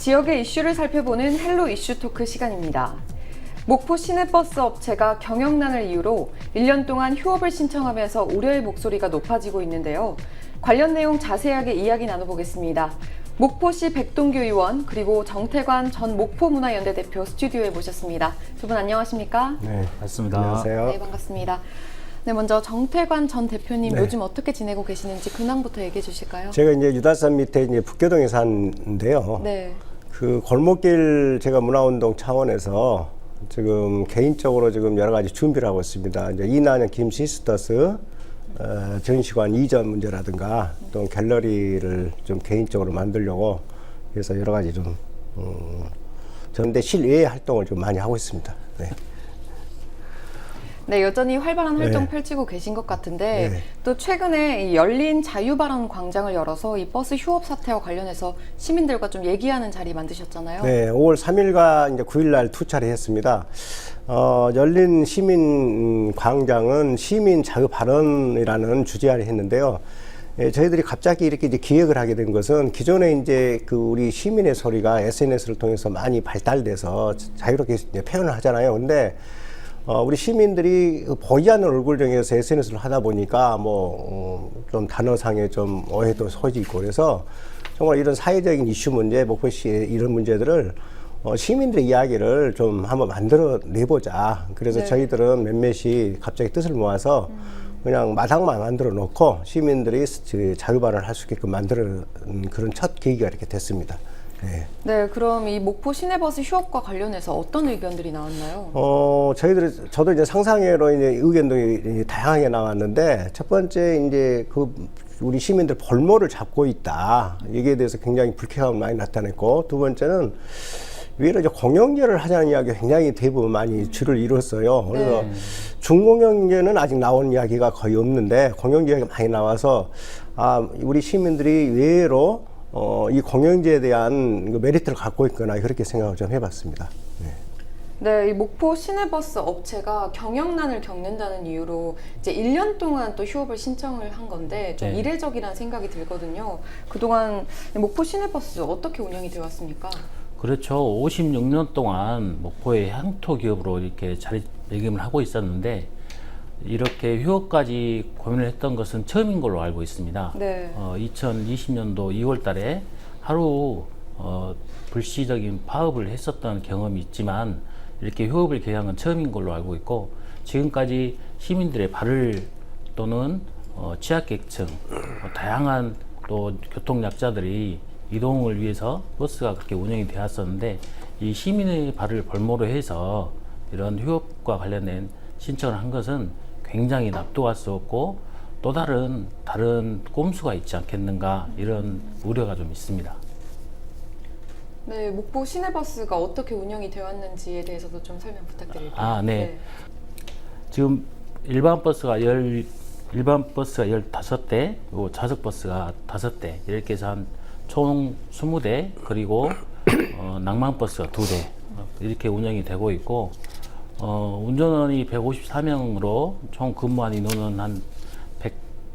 지역의 이슈를 살펴보는 헬로 이슈 토크 시간입니다. 목포 시내버스 업체가 경영난을 이유로 1년 동안 휴업을 신청하면서 우려의 목소리가 높아지고 있는데요. 관련 내용 자세하게 이야기 나눠보겠습니다. 목포시 백동규 의원 그리고 정태관 전 목포문화연대 대표 스튜디오에 모셨습니다. 두 분 안녕하십니까? 네, 맞습니다. 안녕하세요. 네, 반갑습니다. 네, 먼저 정태관 전 대표님 네. 요즘 어떻게 지내고 계시는지 근황부터 얘기해 주실까요? 제가 이제 유달산 밑에 이제 북교동에 사는데요. 네. 그 골목길 제가 문화운동 차원에서 지금 개인적으로 지금 여러 가지 준비를 하고 있습니다. 이제 이난영 김시스터스 전시관 이전 문제라든가 또 갤러리를 좀 개인적으로 만들려고 해서 여러 가지 좀 전대 실외 활동을 좀 많이 하고 있습니다. 네. 네, 여전히 활발한 활동 네. 펼치고 계신 것 같은데 네. 또 최근에 이 열린 자유발언 광장을 열어서 이 버스 휴업 사태와 관련해서 시민들과 좀 얘기하는 자리 만드셨잖아요. 네, 5월 3일과 이제 9일날 두 차례 했습니다. 열린 시민 광장은 시민 자유 발언이라는 주제 아래 했는데요. 예, 저희들이 갑자기 이렇게 이제 기획을 하게 된 것은 기존에 이제 그 우리 시민의 소리가 SNS를 통해서 많이 발달돼서 자유롭게 이제 표현을 하잖아요. 근데 우리 시민들이 보이지 않는 얼굴 정해서 SNS를 하다 보니까 좀 단어상에 좀 오해도 소지 있고 그래서 정말 이런 사회적인 이슈 문제, 목포시의 이런 문제들을 시민들의 이야기를 좀 한번 만들어 내보자. 그래서 네. 저희들은 몇몇이 갑자기 뜻을 모아서 그냥 마당만 만들어 놓고 시민들이 자유발언을 할 수 있게끔 만드는 그런 첫 계기가 이렇게 됐습니다. 네. 네, 그럼 이 목포 시내버스 휴업과 관련해서 어떤 의견들이 나왔나요? 저도 이제 상상외로 이제 의견들이 다양하게 나왔는데, 첫 번째, 이제 우리 시민들 볼모를 잡고 있다. 여기에 대해서 굉장히 불쾌감을 많이 나타냈고, 두 번째는 위로 이제 공영제를 하자는 이야기가 굉장히 대부분 많이 줄을 이뤘어요. 그래서 네. 중공영제는 아직 나온 이야기가 거의 없는데, 공영제가 많이 나와서, 우리 시민들이 의외로 이 공영제에 대한 그 메리트를 갖고 있거나 그렇게 생각을 좀 해봤습니다. 네. 네, 이 목포 시내버스 업체가 경영난을 겪는다는 이유로 이제 1년 동안 또 휴업을 신청을 한 건데 좀 네. 이례적이라는 생각이 들거든요. 그동안 목포 시내버스 어떻게 운영이 되었습니까? 그렇죠. 56년 동안 목포의 향토 기업으로 이렇게 자리매김을 하고 있었는데 이렇게 휴업까지 고민을 했던 것은 처음인 걸로 알고 있습니다. 네. 2020년도 2월 달에 하루 불시적인 파업을 했었던 경험이 있지만 이렇게 휴업을 계획한 건 처음인 걸로 알고 있고 지금까지 시민들의 발을 또는 취약계층 다양한 또 교통약자들이 이동을 위해서 버스가 그렇게 운영이 되었었는데 이 시민의 발을 볼모로 해서 이런 휴업과 관련된 신청을 한 것은 굉장히 납득할 수 없고 또 다른 꼼수가 있지 않겠는가 이런 우려가 좀 있습니다. 네, 목포 시내버스가 어떻게 운영이 되었는지에 대해서도 좀 설명 부탁드릴게요. 네. 지금 일반 버스가 15대, 그리고 좌석 버스가 5대, 이렇게 해서 총 20대, 그리고 낭만 버스가 2대, 이렇게 운영이 되고 있고, 운전원이 154명으로 총 근무한 인원은 한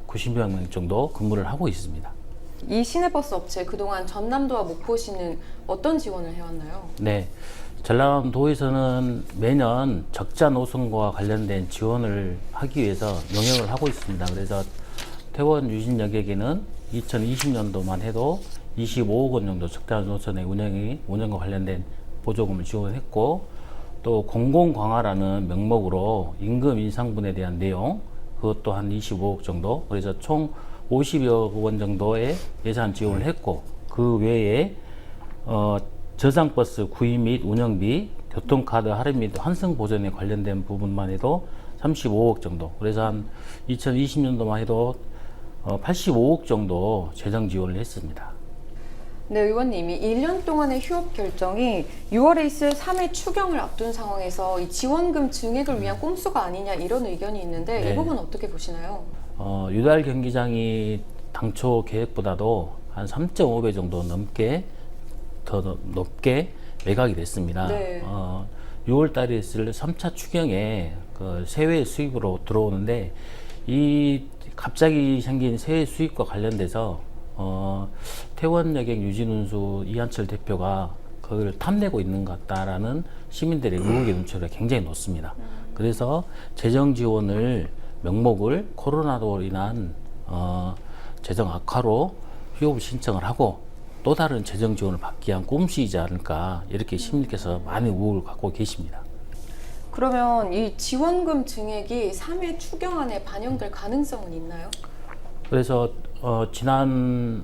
190명 정도 근무를 하고 있습니다. 이 시내버스 업체 그동안 전남도와 목포시는 어떤 지원을 해왔나요? 네. 전라도에서는 매년 적자 노선과 관련된 지원을 하기 위해서 용역을 하고 있습니다. 그래서 태원 유진역에게는 2020년도만 해도 25억 원 정도 적자 노선의 운영과 관련된 보조금을 지원했고 또 공공광화라는 명목으로 임금 인상분에 대한 내용 그것도 한 25억 정도 그래서 총 50여 원 정도의 예산 지원을 했고 그 외에 저상버스 구입 및 운영비, 교통카드 할인 및 환승 보전에 관련된 부분만 해도 35억 정도 그래서 한 2020년도만 해도 85억 정도 재정 지원을 했습니다. 네, 의원님이 1년 동안의 휴업 결정이 6월에 있을 3회 추경을 앞둔 상황에서 이 지원금 증액을 위한 꼼수가 아니냐 이런 의견이 있는데 네. 이 부분 어떻게 보시나요? 유달 경기장이 당초 계획보다도 한 3.5배 정도 더 높게 매각이 됐습니다. 네. 6월 달에 있을 3차 추경에 그 세외 수입으로 들어오는데 이 갑자기 생긴 세외 수입과 관련돼서 태원 여객 유진운수 이한철 대표가 그걸 탐내고 있는 것 같다라는 시민들의 의혹의 눈초리가 굉장히 높습니다. 그래서 재정 지원을 명목을 코로나로 인한 재정 악화로 휴업을 신청을 하고 또 다른 재정 지원을 받기 위한 꼼수이지 않을까 이렇게 시민들께서 많은 의혹을 갖고 계십니다. 그러면 이 지원금 증액이 3회 추경안에 반영될 가능성은 있나요? 그래서 지난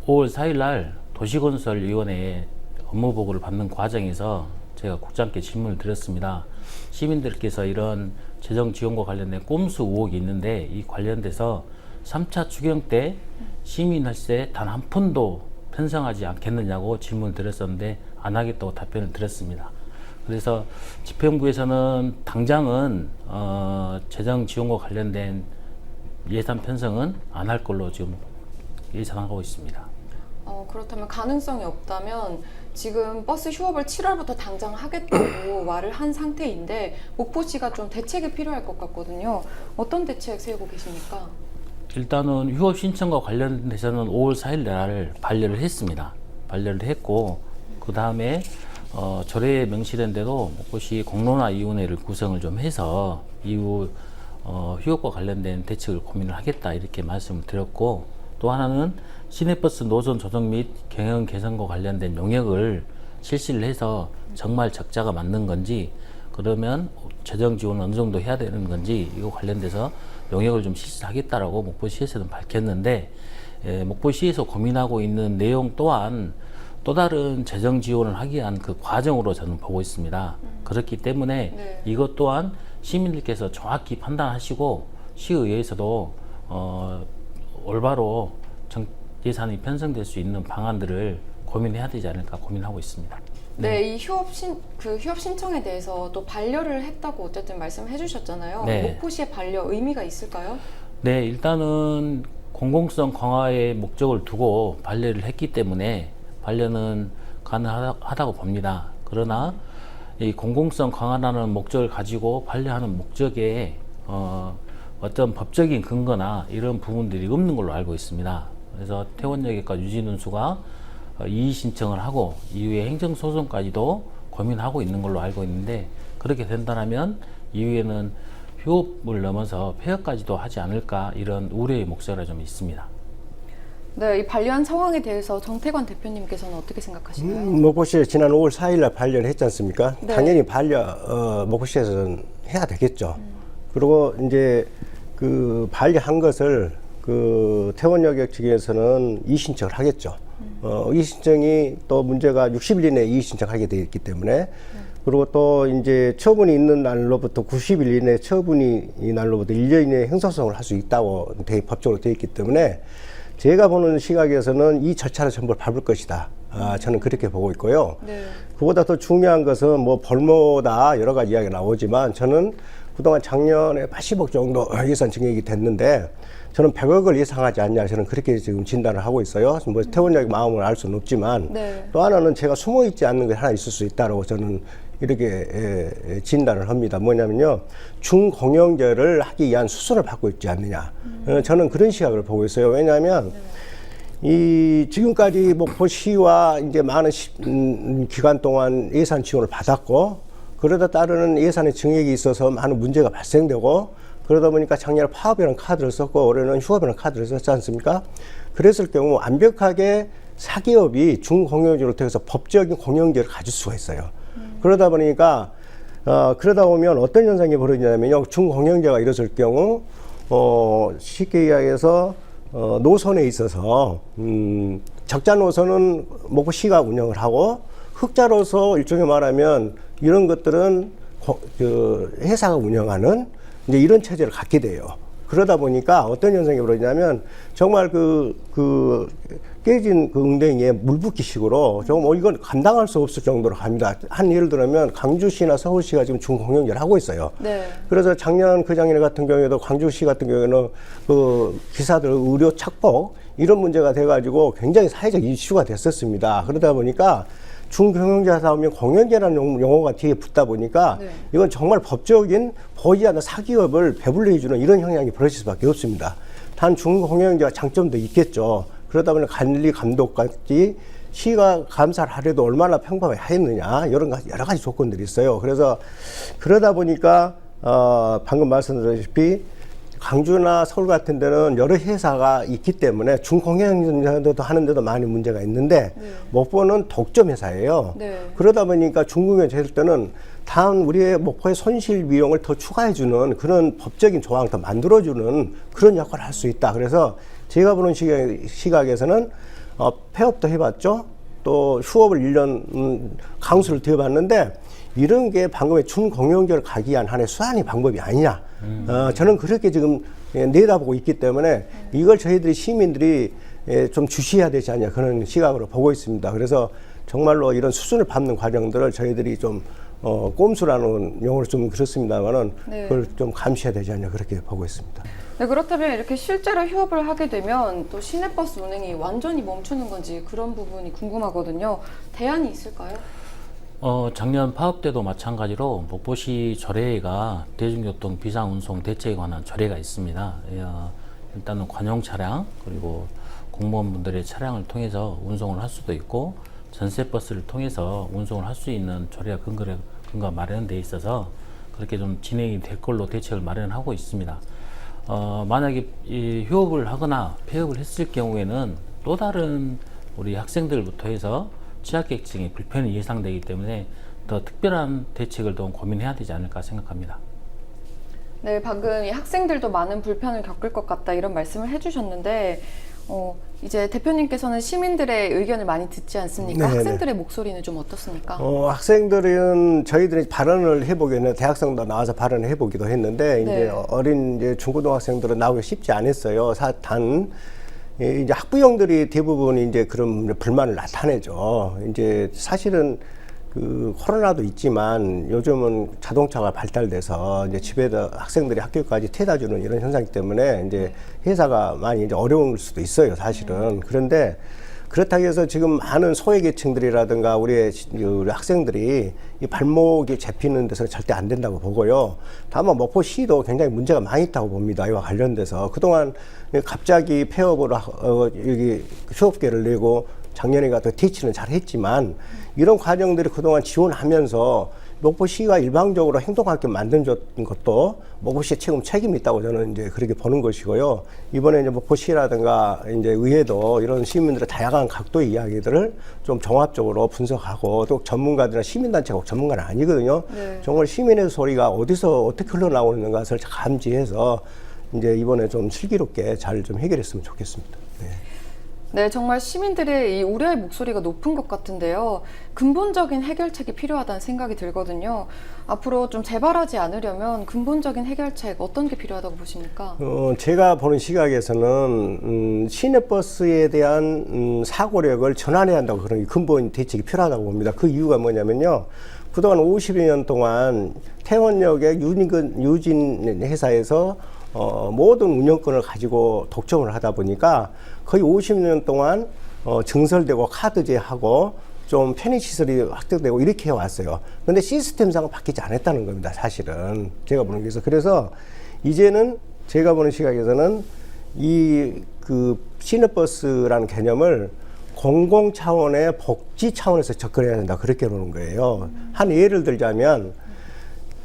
5월 4일 날 도시건설위원회에 업무 보고를 받는 과정에서 제가 국장께 질문을 드렸습니다. 시민들께서 이런 재정 지원과 관련된 꼼수 의혹이 있는데 이 관련돼서 3차 추경 때 시민 혈세 단 한 푼도 편성하지 않겠느냐고 질문을 드렸었는데 안 하겠다고 답변을 드렸습니다. 그래서 집행부에서는 당장은 재정 지원과 관련된 예산 편성은 안 할 걸로 지금 예상하고 있습니다. 그렇다면 가능성이 없다면 지금 버스 휴업을 7월부터 당장 하겠다고 말을 한 상태인데 목포시가 좀 대책이 필요할 것 같거든요. 어떤 대책 세우고 계십니까? 일단은 휴업 신청과 관련돼서는 5월 4일 날 반려를 했습니다. 반려를 했고 그 다음에 조례에 명시된 대로 목포시 공론화위원회를 구성을 좀 해서 이후 휴업과 관련된 대책을 고민을 하겠다 이렇게 말씀을 드렸고 또 하나는 시내버스 노선 조정 및 경영 개선과 관련된 용역을 실시를 해서 정말 적자가 맞는 건지 그러면 재정 지원을 어느 정도 해야 되는 건지 이거 관련돼서 용역을 좀 실시하겠다라고 목포시에서는 밝혔는데 목포시에서 고민하고 있는 내용 또한 또 다른 재정 지원을 하기 위한 그 과정으로 저는 보고 있습니다. 그렇기 때문에 네. 이것 또한 시민들께서 정확히 판단하시고 시의회에서도 올바로 예산이 편성될 수 있는 방안들을 고민해야 되지 않을까 고민하고 있습니다. 네, 이 휴업 신청에 대해서 또 반려를 했다고 어쨌든 말씀해 주셨잖아요. 네. 목포시의 반려 의미가 있을까요? 네, 일단은 공공성 강화의 목적을 두고 반려를 했기 때문에 반려는 가능하다고 봅니다. 그러나 이 공공성 강화라는 목적을 가지고 반려하는 목적에 어떤 법적인 근거나 이런 부분들이 없는 걸로 알고 있습니다. 그래서 태원여객과 유진운수가 이의 신청을 하고 이후에 행정소송까지도 고민하고 있는 걸로 알고 있는데 그렇게 된다면 이후에는 휴업을 넘어서 폐업까지도 하지 않을까 이런 우려의 목소리가 좀 있습니다. 네, 이 반려한 상황에 대해서 정태관 대표님께서는 어떻게 생각하시나요? 목포시에 지난 5월 4일 날 반려를 했지 않습니까? 네. 당연히 목포시에서는 해야 되겠죠. 그리고 이제 그 반려한 것을 그 태원여객 측에서는 이의 신청을 하겠죠. 이의 신청이 또 문제가 60일 이내에 이의 신청하게 되어 있기 때문에 그리고 또 이제 처분이 있는 날로부터 90일 이내 처분이 이 날로부터 1년 이내에 행사소송을 할 수 있다고 법적으로 되어 있기 때문에 제가 보는 시각에서는 이 절차를 전부 밟을 것이다. 저는 그렇게 보고 있고요. 네. 그보다 더 중요한 것은 뭐 벌모다 여러 가지 이야기가 나오지만 저는 그동안 작년에 80억 정도 예산 증액이 됐는데 저는 100억을 예상하지 않냐 저는 그렇게 지금 진단을 하고 있어요. 뭐 태원여객 마음을 알 수는 없지만 네. 또 하나는 제가 숨어 있지 않는 게 하나 있을 수 있다고 저는 이렇게 진단을 합니다. 뭐냐면요, 중공영제를 하기 위한 수순을 받고 있지 않느냐. 저는 그런 시각을 보고 있어요. 왜냐하면 이 지금까지 목포시와 이제 많은 기간 동안 예산 지원을 받았고 그러다 따르는 예산의 증액이 있어서 많은 문제가 발생되고 그러다 보니까 작년에 파업이라는 카드를 썼고 올해는 휴업이라는 카드를 썼지 않습니까? 그랬을 경우 완벽하게 사기업이 중공영제를 통해서 법적인 공영제를 가질 수가 있어요. 그러다 보니까 그러다 보면 어떤 현상이 벌어지냐면요, 중공영제가 이루어질 경우 쉽게 이야기해서 노선에 있어서 적자 노선은 목포시가 운영을 하고 흑자로서 일종의 말하면 이런 것들은 회사가 운영하는 이제 이런 체제를 갖게 돼요. 그러다 보니까 어떤 현상이 벌어지냐면 정말 깨진 그 웅덩이에 물 붓기식으로 정말 이건 감당할 수 없을 정도로 갑니다. 한 예를 들면 광주시나 서울시가 지금 중공영제를 하고 있어요. 네. 그래서 작년 같은 경우에도 광주시 같은 경우에는 그 기사들 의료 착복 이런 문제가 돼가지고 굉장히 사회적 이슈가 됐었습니다. 그러다 보니까 중경영제 하다 보면 공영제라는 용어가 뒤에 붙다 보니까 네. 이건 정말 법적인 보이지 않는 사기업을 배불리 해주는 이런 형향이 벌어질 수밖에 없습니다. 단 중공영제가 장점도 있겠죠. 그러다 보니 관리 감독까지 시가 감사를 하려도 얼마나 평범했느냐 여러 가지 조건들이 있어요. 그래서 그러다 보니까 방금 말씀드렸다시피 광주나 서울 같은 데는 여러 회사가 있기 때문에 중공영제도 하는데도 많이 문제가 있는데 목포는 독점 회사예요. 네. 그러다 보니까 중공영제 할 때는 다음 우리의 목포의 손실 비용을 더 추가해주는 그런 법적인 조항을 더 만들어주는 그런 역할을 할 수 있다. 그래서 제가 보는 시각에서는 폐업도 해봤죠. 또 휴업을 1년 강수를 되어봤는데 이런 게 방금의 준공영제를 가기 위한 하나의 수단의 방법이 아니냐. 저는 그렇게 지금 내다보고 있기 때문에 이걸 저희들이 시민들이 좀 주시해야 되지 않냐 그런 시각으로 보고 있습니다. 그래서 정말로 이런 수준을 밟는 과정들을 저희들이 좀 꼼수라는 용어로 좀 그렇습니다만은 네. 그걸 좀 감시해야 되지 않냐 그렇게 보고 있습니다. 네, 그렇다면 이렇게 실제로 휴업을 하게 되면 또 시내버스 운행이 완전히 멈추는 건지 그런 부분이 궁금하거든요. 대안이 있을까요? 작년 파업 때도 마찬가지로 목포시 조례가 대중교통 비상운송 대책에 관한 조례가 있습니다. 일단은 관용 차량 그리고 공무원분들의 차량을 통해서 운송을 할 수도 있고 전세버스를 통해서 운송을 할 수 있는 조례가 근거가 마련되어 있어서 그렇게 좀 진행이 될 걸로 대책을 마련하고 있습니다. 만약에 이 휴업을 하거나 폐업을 했을 경우에는 또 다른 우리 학생들부터 해서 취약계층의 불편이 예상되기 때문에 더 특별한 대책을 좀 고민해야 되지 않을까 생각합니다. 네, 방금 이 학생들도 많은 불편을 겪을 것 같다 이런 말씀을 해주셨는데 이제 대표님께서는 시민들의 의견을 많이 듣지 않습니까? 네네. 학생들의 목소리는 좀 어떻습니까? 학생들은 저희들이 발언을 해보기에는 대학생도 나와서 발언을 해보기도 했는데 네. 이제 어린 이제 중고등학생들은 나오기 쉽지 않았어요. 단 이제 학부형들이 대부분 이제 그런 불만을 나타내죠. 이제 사실은 그 코로나도 있지만 요즘은 자동차가 발달돼서 이제 집에다 학생들이 학교까지 태워다 주는 이런 현상이기 때문에 이제 회사가 많이 이제 어려울 수도 있어요, 사실은. 그런데 그렇다고 해서 지금 많은 소외계층들이라든가 우리 학생들이 이 발목이 잡히는 데서는 절대 안 된다고 보고요. 다만 목포시도 굉장히 문제가 많이 있다고 봅니다. 이와 관련돼서 그동안 갑자기 폐업으로 여기 휴업계를 내고 작년에 같은 대치는 잘 했지만 이런 과정들이 그동안 지원하면서 목포시가 일방적으로 행동하게 만들어준 것도 목포시의 책임이 있다고 저는 이제 그렇게 보는 것이고요. 이번에 이제 목포시라든가 이제 의회도 이런 시민들의 다양한 각도의 이야기들을 좀 종합적으로 분석하고 또 전문가들이나 시민단체가 전문가는 아니거든요. 네. 정말 시민의 소리가 어디서 어떻게 흘러나오는 것을 감지해서 이제 이번에 좀 슬기롭게 잘 좀 해결했으면 좋겠습니다. 네. 네, 정말 시민들의 이 우려의 목소리가 높은 것 같은데요. 근본적인 해결책이 필요하다는 생각이 들거든요. 앞으로 좀 재발하지 않으려면 근본적인 해결책 어떤 게 필요하다고 보십니까? 제가 보는 시각에서는 시내버스에 대한 사고력을 전환해야 한다고 그런 근본 대책이 필요하다고 봅니다. 그 이유가 뭐냐면요. 그동안 50여 년 동안 태원역의 유진 회사에서 모든 운영권을 가지고 독점을 하다 보니까 거의 50년 동안 증설되고 카드제하고 좀 편의시설이 확대되고 이렇게 해왔어요. 그런데 시스템상은 바뀌지 않았다는 겁니다. 사실은 제가 보는 게서 그래서 이제는 제가 보는 시각에서는 이 그 시내버스라는 개념을 공공 차원의 복지 차원에서 접근해야 된다 그렇게 보는 거예요. 한 예를 들자면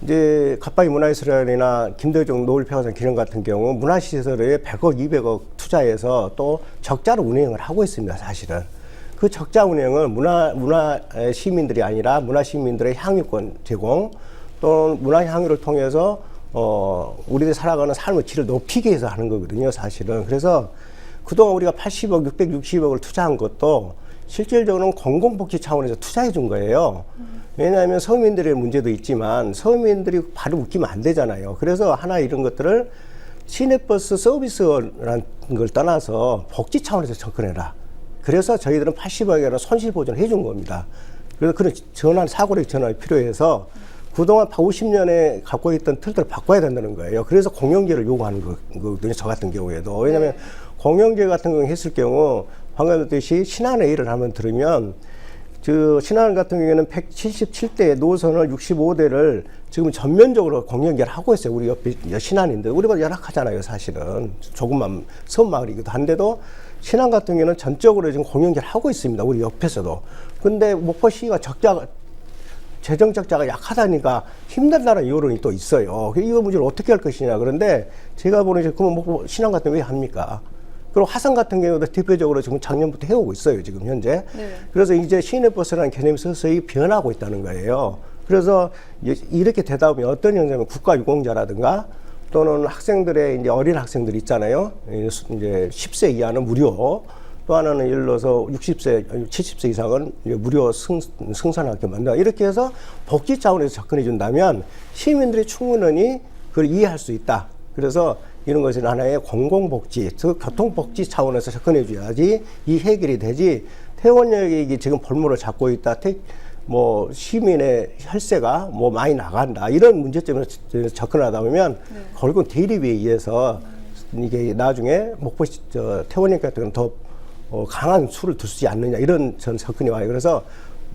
이제 갑바이 문화예술원이나 김대중 노을평화산 기념 같은 경우 문화시설에 100억, 200억 투자해서 또 적자로 운영을 하고 있습니다. 사실은 그 적자 운영은 문화 시민들이 아니라 문화 시민들의 향유권 제공 또 문화 향유를 통해서 우리들이 살아가는 삶의 질을 높이기 위해서 하는 거거든요. 사실은 그래서 그동안 우리가 80억, 660억을 투자한 것도 실질적으로는 공공복지 차원에서 투자해 준 거예요. 왜냐하면 서민들의 문제도 있지만 서민들이 바로 웃기면 안 되잖아요. 그래서 하나 이런 것들을 시내버스 서비스라는 걸 떠나서 복지 차원에서 접근해라. 그래서 저희들은 80억이라는 손실 보전을 해준 겁니다. 그래서 그런 사고력 전환이 필요해서 그동안 50년에 갖고 있던 틀들을 바꿔야 된다는 거예요. 그래서 공영제를 요구하는 거거든요. 저 같은 경우에도. 왜냐하면 공영제 같은 경우 했을 경우 방금 했듯이 신안의 일을 하면 들으면 신안 같은 경우에는 177대 노선을 65대를 지금 전면적으로 공연결하고 있어요. 우리 옆에 신안인데 우리보다 열악하잖아요. 사실은 조금만 섬마을이기도 한데도 신안 같은 경우는 전적으로 지금 공연결하고 있습니다. 우리 옆에서도. 근데 목포시가 재정 적자가 약하다니까 힘들다는 여론이 또 있어요. 이거 문제를 어떻게 할 것이냐. 그런데 제가 보는 그러면 목포 신안 같은 경우 왜 합니까? 그리고 화성 같은 경우도 대표적으로 지금 작년부터 해오고 있어요, 지금 현재. 네. 그래서 이제 시내버스라는 개념이 서서히 변하고 있다는 거예요. 그래서 이렇게 되다 보면 어떤 현상이면 국가유공자라든가 또는 학생들의 이제 어린 학생들 있잖아요. 이제 10세 이하는 무료. 또 하나는 예를 들어서 60세, 70세 이상은 무료 승산학교 만든다. 이렇게 해서 복지 차원에서 접근해 준다면 시민들이 충분히 그걸 이해할 수 있다. 그래서 이런 것은 하나의 공공복지, 즉 교통복지 차원에서 접근해 줘야지 이 해결이 되지. 태원역이 지금 볼모를 잡고 있다. 뭐 시민의 혈세가 뭐 많이 나간다. 이런 문제점에서 접근하다 보면 결국은 대립에 의해서 이게 나중에 태원역 같은 건 더 강한 수를 두지 않느냐 이런 전 접근이 와요. 그래서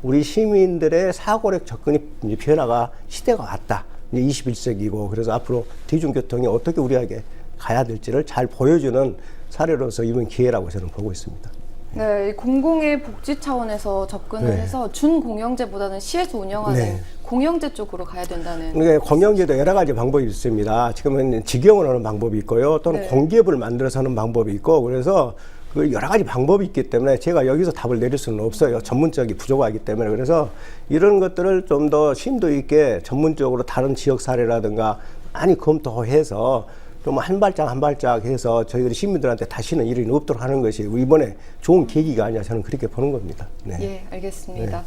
우리 시민들의 사고력 접근이 변화가 시대가 왔다. 이제 21세기고 그래서 앞으로 대중교통이 어떻게 우리에게 가야 될지를 잘 보여주는 사례로서 이번 기회라고 저는 보고 있습니다. 네, 공공의 복지 차원에서 접근을 해서 준공영제보다는 시에서 운영하는 공영제 쪽으로 가야 된다는. 그러니까 공영제도 여러 가지 방법이 있습니다. 지금은 직영을 하는 방법이 있고요. 또는 공기업을 만들어서 하는 방법이 있고 그래서 그 여러 가지 방법이 있기 때문에 제가 여기서 답을 내릴 수는 없어요. 전문적이 부족하기 때문에. 그래서 이런 것들을 좀 더 심도 있게 전문적으로 다른 지역 사례라든가 많이 검토해서 좀 한 발짝 한 발짝 해서 저희들이 시민들한테 다시는 일이 없도록 하는 것이 이번에 좋은 계기가 아니냐 저는 그렇게 보는 겁니다. 네. 예, 알겠습니다.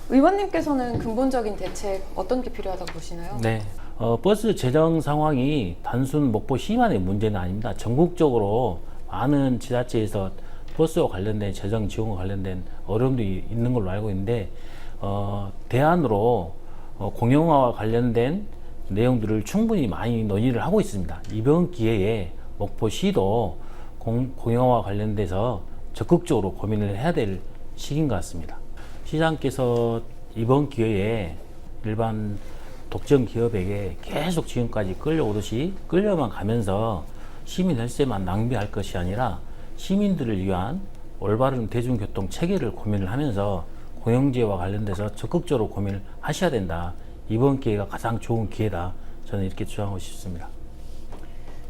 의원님께서는 근본적인 대책 어떤 게 필요하다고 보시나요? 네. 버스 재정 상황이 단순 목포시만의 문제는 아닙니다. 전국적으로 많은 지자체에서 버스와 관련된 재정 지원과 관련된 어려움도 있는 걸로 알고 있는데 대안으로 공영화와 관련된 내용들을 충분히 많이 논의를 하고 있습니다. 이번 기회에 목포시도 공영화와 관련돼서 적극적으로 고민을 해야 될 시기인 것 같습니다. 시장께서 이번 기회에 일반 독점 기업에게 계속 지금까지 끌려오듯이 끌려만 가면서 시민 혈세만 낭비할 것이 아니라 시민들을 위한 올바른 대중교통 체계를 고민을 하면서 공영제와 관련돼서 적극적으로 고민을 하셔야 된다. 이번 기회가 가장 좋은 기회다. 저는 이렇게 주장하고 싶습니다.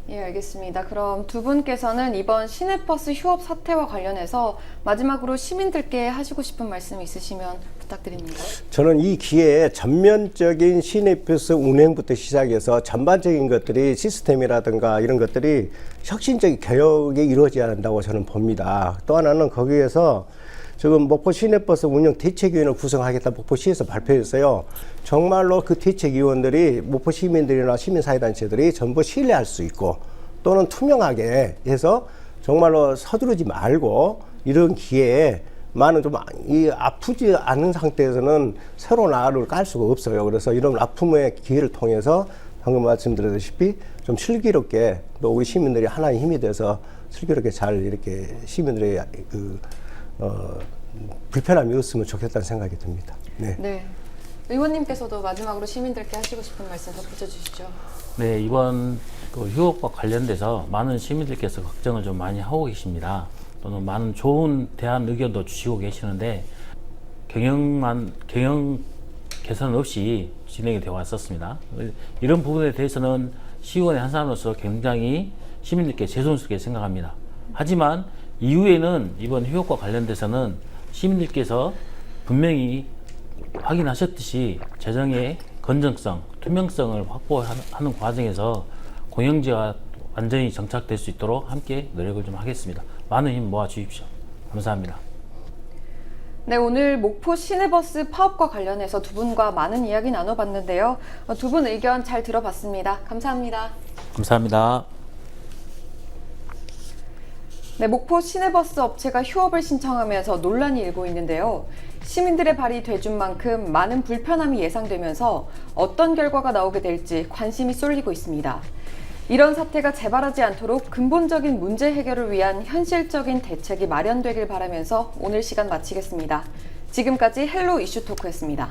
예, 알겠습니다. 그럼 두 분께서는 이번 시내버스 휴업 사태와 관련해서 마지막으로 시민들께 하시고 싶은 말씀 있으시면 부탁드립니다. 저는 이 기회에 전면적인 시내버스 운행부터 시작해서 전반적인 것들이 시스템이라든가 이런 것들이 혁신적인 개혁이 이루어져야 한다고 저는 봅니다. 또 하나는 거기에서 지금 목포 시내버스 운영 대책위원회를 구성하겠다 목포시에서 발표했어요. 정말로 그 대책위원들이 목포 시민들이나 시민사회단체들이 전부 신뢰할 수 있고 또는 투명하게 해서 정말로 서두르지 말고 이런 기회에 많은 좀 아프지 않은 상태에서는 새로운 알을 깔 수가 없어요. 그래서 이런 아픔의 기회를 통해서 방금 말씀드렸다시피 좀 슬기롭게 또 우리 시민들이 하나의 힘이 돼서 슬기롭게 잘 이렇게 시민들의 불편함이 없으면 좋겠다는 생각이 듭니다. 네. 의원님께서도 마지막으로 시민들께 하시고 싶은 말씀 덧붙여 주시죠. 네, 이번 휴업과 관련돼서 많은 시민들께서 걱정을 좀 많이 하고 계십니다. 또는 많은 좋은 대안 의견도 주시고 계시는데 경영 개선 없이 진행이 되어 왔었습니다. 이런 부분에 대해서는 시의원의 한 사람으로서 굉장히 시민들께 죄송스럽게 생각합니다. 하지만 이후에는 이번 휴업과 관련돼서는 시민들께서 분명히 확인하셨듯이 재정의 건전성, 투명성을 확보하는 과정에서 공영제가 완전히 정착될 수 있도록 함께 노력을 좀 하겠습니다. 많은 힘 모아 주십시오. 감사합니다. 네, 오늘 목포 시내버스 파업과 관련해서 두 분과 많은 이야기 나눠봤는데요. 두 분 의견 잘 들어봤습니다. 감사합니다. 감사합니다. 네, 목포 시내버스 업체가 휴업을 신청하면서 논란이 일고 있는데요. 시민들의 발이 돼준 만큼 많은 불편함이 예상되면서 어떤 결과가 나오게 될지 관심이 쏠리고 있습니다. 이런 사태가 재발하지 않도록 근본적인 문제 해결을 위한 현실적인 대책이 마련되길 바라면서 오늘 시간 마치겠습니다. 지금까지 헬로 이슈 토크였습니다.